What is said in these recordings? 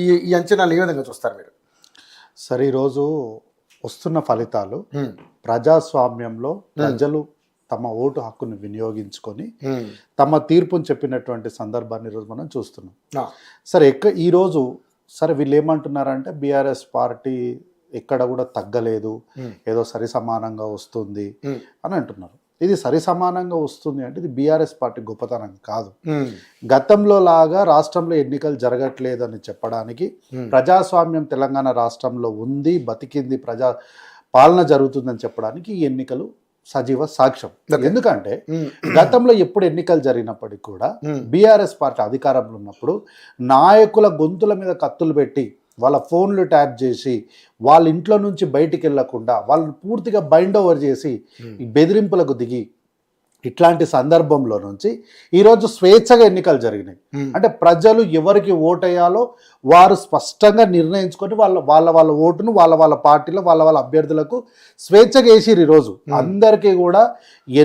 ఈ అంచనాలు ఏ విధంగా చూస్తారు మీరు? సరే, ఈరోజు వస్తున్న ఫలితాలు ప్రజాస్వామ్యంలో ప్రజలు తమ ఓటు హక్కును వినియోగించుకొని తమ తీర్పును చెప్పినటువంటి సందర్భాన్ని ఈరోజు మనం చూస్తున్నాం. సరే, ఈరోజు సరే వీళ్ళు ఏమంటున్నారంటే బీఆర్ఎస్ పార్టీ ఎక్కడ కూడా తగ్గలేదు, ఏదో సరి సమానంగా వస్తుంది అని అంటున్నారు. ఇది సరి సమానంగా వస్తుంది అంటే ఇది బీఆర్ఎస్ పార్టీ గొప్పతనం కాదు. గతంలో లాగా రాష్ట్రంలో ఎన్నికలు జరగట్లేదు అని చెప్పడానికి, ప్రజాస్వామ్యం తెలంగాణ రాష్ట్రంలో ఉంది, బతికింది, ప్రజా పాలన జరుగుతుందని చెప్పడానికి ఈ ఎన్నికలు సజీవ సాక్ష్యం. ఎందుకంటే గతంలో ఎప్పుడు ఎన్నికలు జరిగినప్పటికీ కూడా బీఆర్ఎస్ పార్టీ అధికారంలో ఉన్నప్పుడు నాయకుల గొంతుల మీద కత్తులు పెట్టి వాళ్ళ ఫోన్లు ట్యాప్ చేసి వాళ్ళ ఇంట్లో నుంచి బయటికి వెళ్ళకుండా వాళ్ళని పూర్తిగా బైండ్ ఓవర్ చేసి బెదిరింపులకు దిగి ఇట్లాంటి సందర్భంలో నుంచి ఈరోజు స్వేచ్ఛగా ఎన్నికలు జరిగినాయి. అంటే ప్రజలు ఎవరికి ఓటేయాలో వారు స్పష్టంగా నిర్ణయించుకొని వాళ్ళ ఓటును వాళ్ళ పార్టీలో వాళ్ళ అభ్యర్థులకు స్వేచ్ఛగా వేసిరు. ఈరోజు అందరికీ కూడా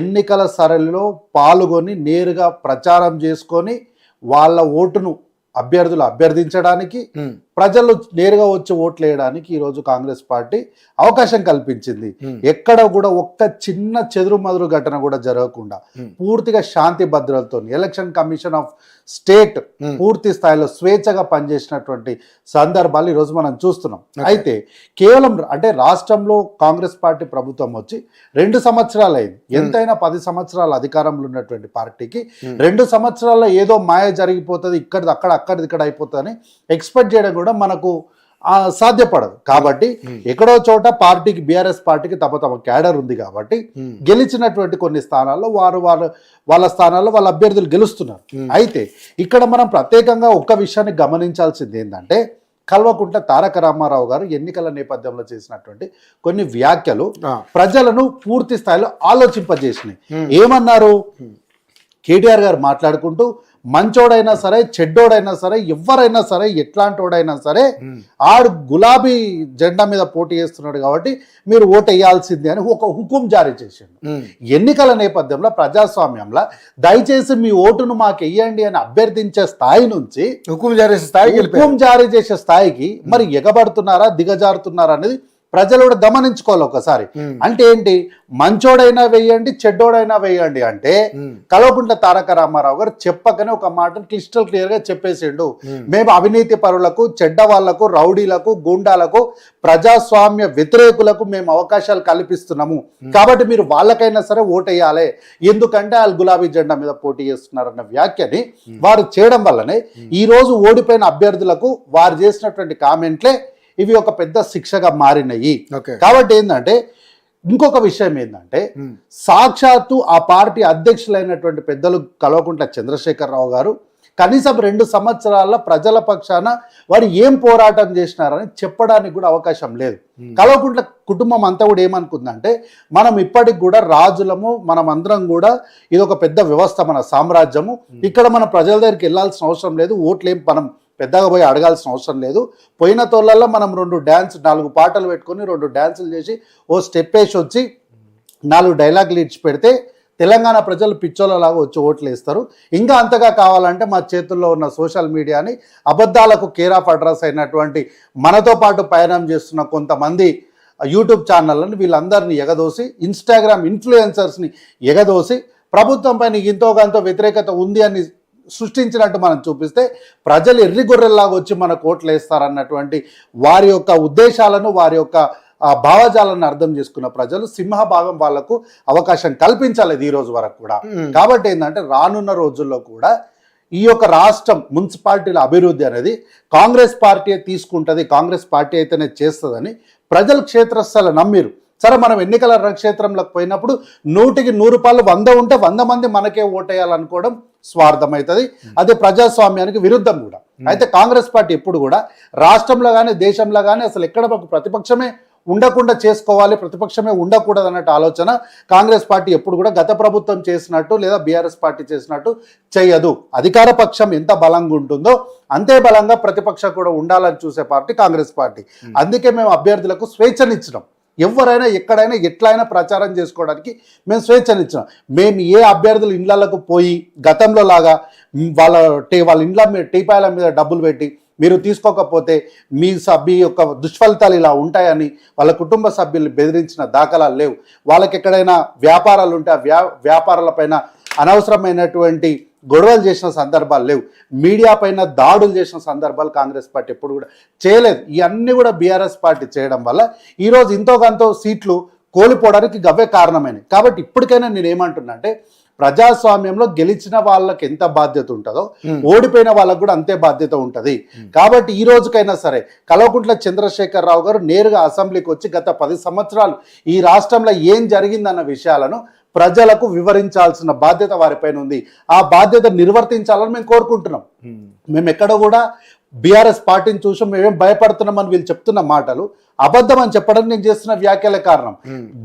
ఎన్నికల సరళిలో పాల్గొని నేరుగా ప్రచారం చేసుకొని వాళ్ళ ఓటును అభ్యర్థులు అభ్యర్థించడానికి, ప్రజలు నేరుగా వచ్చి ఓట్లు వేయడానికి ఈరోజు కాంగ్రెస్ పార్టీ అవకాశం కల్పించింది. ఎక్కడ కూడా ఒక్క చిన్న చెదురుమదురు ఘటన కూడా జరగకుండా పూర్తిగా శాంతి భద్రతతో ఎలక్షన్ కమిషన్ ఆఫ్ స్టేట్ పూర్తి స్థాయిలో స్వేచ్ఛగా పనిచేసినటువంటి సందర్భాలు ఈరోజు మనం చూస్తున్నాం. అయితే కేవలం అంటే రాష్ట్రంలో కాంగ్రెస్ పార్టీ ప్రభుత్వం వచ్చి 2 సంవత్సరాలు అయింది. ఎంతైనా 10 సంవత్సరాల అధికారంలో ఉన్నటువంటి పార్టీకి 2 సంవత్సరాల్లో ఏదో మాయ జరిగిపోతుంది, అక్కడిది ఇక్కడ అయిపోతుందని ఎక్స్పెక్ట్ చేయడం కూడా మనకు సాధ్యపడదు. కాబట్టి ఎక్కడో చోట పార్టీకి బీఆర్ఎస్ పార్టీకి తమ క్యాడర్ ఉంది కాబట్టి గెలిచినటువంటి కొన్ని స్థానాల్లో వాళ్ళ స్థానాల్లో వాళ్ళ అభ్యర్థులు గెలుస్తున్నారు. అయితే ఇక్కడ మనం ప్రత్యేకంగా ఒక్క విషయాన్ని గమనించాల్సింది ఏంటంటే, కల్వకుంట్ల తారక రామారావు గారు ఎన్నికల నేపథ్యంలో చేసినటువంటి కొన్ని వ్యాఖ్యలు ప్రజలను పూర్తి స్థాయిలో ఆలోచింపజేసినాయి. ఏమన్నారు? కేటీఆర్ గారు మాట్లాడుకుంటూ మంచోడైనా సరే, చెడ్డోడైనా సరే, ఎవరైనా సరే, ఎట్లాంటోడైనా సరే ఆడు గులాబీ జెండా మీద పోటీ చేస్తున్నాడు కాబట్టి మీరు ఓటు వేయాల్సిందే అని ఒక హుకుం జారీ చేసిండు. ఎన్నికల నేపథ్యంలో ప్రజాస్వామ్యంలో దయచేసి మీ ఓటును మాకు వెయ్యండి అని అభ్యర్థించే స్థాయి నుంచి హుకుం జారీ చేసే స్థాయికి మరి ఎగబడుతున్నారా, దిగజారుతున్నారా అనేది ప్రజలు కూడా గమనించుకోవాలి ఒకసారి. అంటే ఏంటి? మంచోడైనా వేయండి, చెడ్డోడైనా వేయండి అంటే కల్వకుంట్ల తారక రామారావు గారు చెప్పకనే ఒక మాటను క్లిస్టల్ క్లియర్ గా చెప్పేసిండు. మేము అవినీతి పరులకు, చెడ్డ వాళ్లకు, రౌడీలకు, గూండాలకు, ప్రజాస్వామ్య వ్యతిరేకులకు మేము అవకాశాలు కల్పిస్తున్నాము. కాబట్టి మీరు వాళ్ళకైనా సరే ఓటేయాలి, ఎందుకంటే వాళ్ళు గులాబీ జెండా మీద పోటీ చేస్తున్నారన్న వ్యాఖ్యని వారు చేయడం వల్లనే ఈ రోజు ఓడిపోయిన అభ్యర్థులకు వారు చేసినటువంటి కామెంట్లే ఇవి ఒక పెద్ద శిక్షగా మారినాయి. కాబట్టి ఏంటంటే ఇంకొక విషయం ఏంటంటే, సాక్షాత్తు ఆ పార్టీ అధ్యక్షులైనటువంటి పెద్దలు కల్వకుంట్ల చంద్రశేఖరరావు గారు కనీసం 2 సంవత్సరాల ప్రజల పక్షాన వారు ఏం పోరాటం చేసినారని చెప్పడానికి కూడా అవకాశం లేదు. కల్వకుంట్ల కుటుంబం అంతా కూడా ఏమనుకుందంటే, మనం ఇప్పటికి కూడా రాజులము, మనం అందరం కూడా ఇది ఒక పెద్ద వ్యవస్థ, మన సామ్రాజ్యము, ఇక్కడ మన ప్రజల దగ్గరికి వెళ్ళాల్సిన అవసరం లేదు, ఓట్లేం మనం పెద్దగా పోయి అడగాల్సిన అవసరం లేదు, పోయిన తోళ్ళల్లో మనం 4 పాటలు పెట్టుకొని 2 డాన్సులు చేసి ఓ స్టెప్ వేసి వచ్చి 4 డైలాగులు ఇచ్చి పెడితే తెలంగాణ ప్రజలు పిచ్చోళ్ళలాగా వచ్చి ఓట్లు వేస్తారు. ఇంకా అంతగా కావాలంటే మా చేతుల్లో ఉన్న సోషల్ మీడియాని అబద్ధాలకు కేర్ ఆఫ్ అడ్రస్ అయినటువంటి మనతో పాటు పయనం చేస్తున్న కొంతమంది యూట్యూబ్ ఛానళ్ళని వీళ్ళందరినీ ఎగదోసి, ఇన్స్టాగ్రామ్ ఇన్ఫ్లుయెన్సర్స్ని ఎగదోసి ప్రభుత్వం పైన ఇంతో కొంత వ్యతిరేకత ఉంది అని సృష్టించినట్టు మనం చూపిస్తే ప్రజలు ఎర్రిగొర్రెల్లాగా వచ్చి మనకు ఓట్లు వేస్తారన్నటువంటి వారి యొక్క ఉద్దేశాలను, వారి యొక్క భావజాలను అర్థం చేసుకున్న ప్రజలు సింహభాగం వాళ్లకు అవకాశం కల్పించలేదు ఈ రోజు వరకు కూడా. కాబట్టి ఏంటంటే రానున్న రోజుల్లో కూడా ఈ యొక్క రాష్ట్రం మున్సిపాలిటీల అభివృద్ధి అనేది కాంగ్రెస్ పార్టీ తీసుకుంటుంది, కాంగ్రెస్ పార్టీ అయితేనే చేస్తుందని ప్రజలు క్షేత్రస్థాయిలో నమ్మిరు. సరే, మనం ఎన్నికల క్షేత్రంలోకి పోయినప్పుడు 100కి 100 రూపాయలు 100 ఉంటే 100 మంది మనకే ఓటేయాలనుకోవడం స్వార్థం అవుతుంది. అది ప్రజాస్వామ్యానికి విరుద్ధం కూడా. అయితే కాంగ్రెస్ పార్టీ ఎప్పుడు కూడా రాష్ట్రంలో కానీ దేశంలో కానీ అసలు ఎక్కడ ఒక ప్రతిపక్షమే ఉండకుండా చేసుకోవాలి, ప్రతిపక్షమే ఉండకూడదు అన్నట్టు ఆలోచన కాంగ్రెస్ పార్టీ ఎప్పుడు కూడా గత ప్రభుత్వం చేసినట్టు లేదా బీఆర్ఎస్ పార్టీ చేసినట్టు చేయదు. అధికార పక్షం ఎంత బలంగా ఉంటుందో అంతే బలంగా ప్రతిపక్షం కూడా ఉండాలని చూసే పార్టీ కాంగ్రెస్ పార్టీ. అందుకే మేము అభ్యర్థులకు స్వేచ్ఛనిచ్చినాం. ఎవరైనా ఎక్కడైనా ఎట్లయినా ప్రచారం చేసుకోవడానికి మేము స్వేచ్ఛనిచ్చినాం. మేము ఏ అభ్యర్థుల ఇళ్లకు పోయి గతంలో లాగా వాళ్ళ ఇండ్ల మీద టీపాయల మీద డబ్బులు పెట్టి మీరు తీసుకోకపోతే మీ యొక్క దుష్ఫలితాలు ఇలా ఉంటాయని వాళ్ళ కుటుంబ సభ్యుల్ని బెదిరించిన దాఖలాలు లేవు. వాళ్ళకి ఎక్కడైనా వ్యాపారాలు ఉంటే ఆ వ్యాపారాలపైన అనవసరమైనటువంటి గొడవలు చేసిన సందర్భాలు లేవు. మీడియా పైన దాడులు చేసిన సందర్భాలు కాంగ్రెస్ పార్టీ ఎప్పుడు కూడా చేయలేదు. ఇవన్నీ కూడా బీఆర్ఎస్ పార్టీ చేయడం వల్ల ఈరోజు ఇంతో కొంత సీట్లు కోల్పోవడానికి గవ్వే కారణమైనవి. కాబట్టి ఇప్పటికైనా నేను ఏమంటున్నా అంటే ప్రజాస్వామ్యంలో గెలిచిన వాళ్ళకి ఎంత బాధ్యత ఉంటుందో ఓడిపోయిన వాళ్ళకు కూడా అంతే బాధ్యత ఉంటుంది. కాబట్టి ఈ రోజుకైనా సరే కల్వకుంట్ల చంద్రశేఖరరావు గారు నేరుగా అసెంబ్లీకి వచ్చి గత 10 సంవత్సరాలు ఈ రాష్ట్రంలో ఏం జరిగిందన్న విషయాలను ప్రజలకు వివరించాల్సిన బాధ్యత వారిపైన ఉంది. ఆ బాధ్యత నిర్వర్తించాలని మేము కోరుకుంటున్నాం. మేము ఎక్కడ కూడా బీఆర్ఎస్ పార్టీని చూసి మేమేం భయపడుతున్నామని వీళ్ళు చెప్తున్న మాటలు అబద్ధం అని చెప్పడానికి నేను చేస్తున్న వ్యాఖ్యలే కారణం.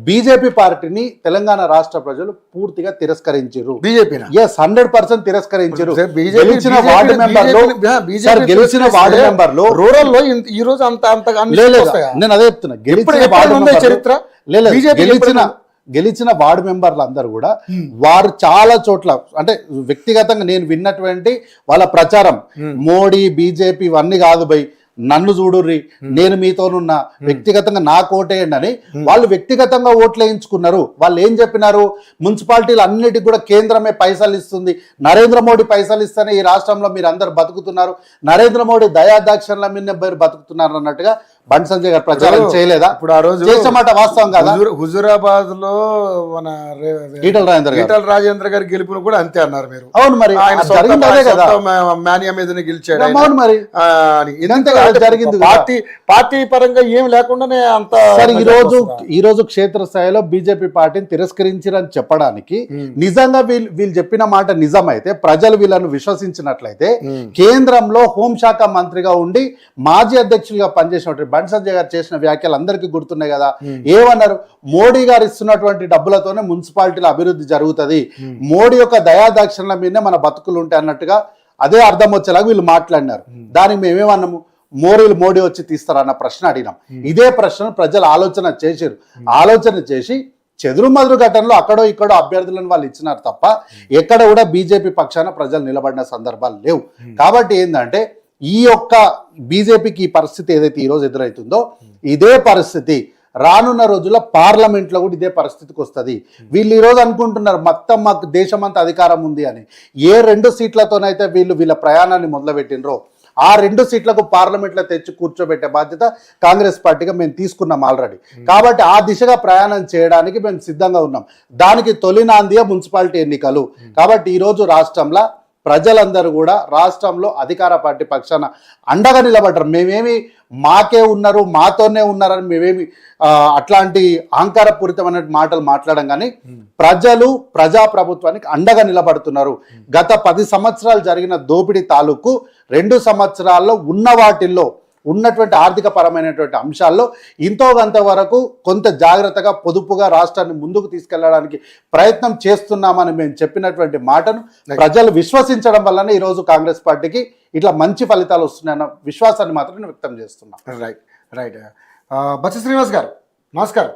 బీజేపీ పార్టీని తెలంగాణ రాష్ట్ర ప్రజలు పూర్తిగా తిరస్కరించారు. 100% తిరస్కరించారు. గెలిచిన వార్డు మెంబర్లు రూరల్ లో ఈ రోజు నేను అదే చెప్తున్నా, గెలిచిన వార్డు మెంబర్లు అందరూ కూడా వారు చాలా చోట్ల అంటే వ్యక్తిగతంగా నేను విన్నటువంటి వాళ్ళ ప్రచారం మోడీ బీజేపీ ఇవన్నీ కాదు బై, నన్ను చూడుర్రి, నేను మీతోనున్నా, వ్యక్తిగతంగా నాకు ఓటేయండి అని వాళ్ళు వ్యక్తిగతంగా ఓట్లు వేయించుకున్నారు. వాళ్ళు ఏం చెప్పినారు, మున్సిపాలిటీలు అన్నిటికి కూడా కేంద్రమే పైసలు ఇస్తుంది, నరేంద్ర మోడీ పైసలు ఇస్తేనే ఈ రాష్ట్రంలో మీరు అందరు బతుకుతున్నారు, నరేంద్ర మోడీ దయాదాక్షణల మీద మీరు బతుకుతున్నారు అన్నట్టుగా బండి సంజయ్ గారు ప్రచారం చేయలేదా? ఇప్పుడు ఆ రోజు చేసమాట వాస్తవం కదా. హుజూరాబాద్ లో మన ఈటల రాజేంద్ర గారి గెలుపును కూడా అంతే అన్నారు మీరు. అవును, మరి మానియా మీదనే గెలిచాడు. అవును, మరి ఇదంతే జరిగింది. పార్టీ పరంగా ఏం లేకుండానే అంత. ఈ రోజు క్షేత్రస్థాయిలో బీజేపీ పార్టీని తిరస్కరించారని చెప్పడానికి నిజంగా వీళ్ళు చెప్పిన మాట నిజమైతే, ప్రజలు వీళ్ళను విశ్వసించినట్లయితే, కేంద్రంలో హోంశాఖ మంత్రిగా ఉండి మాజీ అధ్యక్షులుగా పనిచేసినటువంటి బండి సంజయ్ గారు చేసిన వ్యాఖ్యలు అందరికీ గుర్తున్నాయి కదా. ఏమన్నారు, మోడీ గారు ఇస్తున్నటువంటి డబ్బులతోనే మున్సిపాలిటీల అభివృద్ధి జరుగుతుంది, మోడీ యొక్క దయాదాక్షిణల మీదనే మన బతుకులు ఉంటాయి అన్నట్టుగా అదే అర్థం వచ్చేలాగా వీళ్ళు మాట్లాడినారు. దానికి మేమేమన్నాము, మోడీ వచ్చి తీస్తారన్న ప్రశ్న అడిగినాం. ఇదే ప్రశ్న ప్రజలు ఆలోచన చేసి చెదురుమదురు ఘటనలో అక్కడో ఇక్కడో అభ్యర్థులను వాళ్ళు ఇచ్చినారు తప్ప ఎక్కడ కూడా బీజేపీ పక్షాన ప్రజలు నిలబడిన సందర్భాలు లేవు. కాబట్టి ఏంటంటే ఈ యొక్క బీజేపీకి ఈ పరిస్థితి ఏదైతే ఈరోజు ఎదురవుతుందో ఇదే పరిస్థితి రానున్న రోజుల్లో పార్లమెంట్లో కూడా ఇదే పరిస్థితికి వస్తుంది. వీళ్ళు ఈరోజు అనుకుంటున్నారు మొత్తం మాకు దేశమంతా అధికారం ఉంది అని. ఏ 2 సీట్లతోనైతే వీళ్ళ ప్రయాణాన్ని మొదలుపెట్టినరో ఆ 2 సీట్లకు పార్లమెంట్లో తెచ్చి కూర్చోబెట్టే బాధ్యత కాంగ్రెస్ పార్టీగా మేము తీసుకున్నాం ఆల్రెడీ. కాబట్టి ఆ దిశగా ప్రయాణం చేయడానికి మేము సిద్ధంగా ఉన్నాం. దానికి తొలి నాందియే మున్సిపాలిటీ ఎన్నికలు. కాబట్టి ఈరోజు రాష్ట్రంలో ప్రజలందరూ కూడా రాష్ట్రంలో అధికార పార్టీ పక్షాన అండగా నిలబడ్డారు. మేమేమి మాకే ఉన్నారు మాతోనే ఉన్నారని మేమేమి అట్లాంటి అహంకారపూరితమైన మాటలు మాట్లాడడం, కానీ ప్రజలు ప్రజాప్రభుత్వానికి అండగా నిలబడుతున్నారు. గత 10 సంవత్సరాలు జరిగిన దోపిడీ తాలూకు 2 సంవత్సరాల్లో ఉన్న వాటిల్లో ఉన్నటువంటి ఆర్థిక పరమైనటువంటి అంశాల్లో ఇంతో కొంత వరకు కొంత జాగ్రత్తగా పొదుపుగా రాష్ట్రాన్ని ముందుకు తీసుకెళ్లడానికి ప్రయత్నం చేస్తున్నామని మేము చెప్పినటువంటి మాటను ప్రజలు విశ్వసించడం వల్లనే ఈరోజు కాంగ్రెస్ పార్టీకి ఇట్లా మంచి ఫలితాలు వస్తున్నాయన్న విశ్వాసాన్ని మాత్రం నేను వ్యక్తం చేస్తున్నాను. రైట్. బత్స శ్రీనివాస్ గారు నమస్కారం.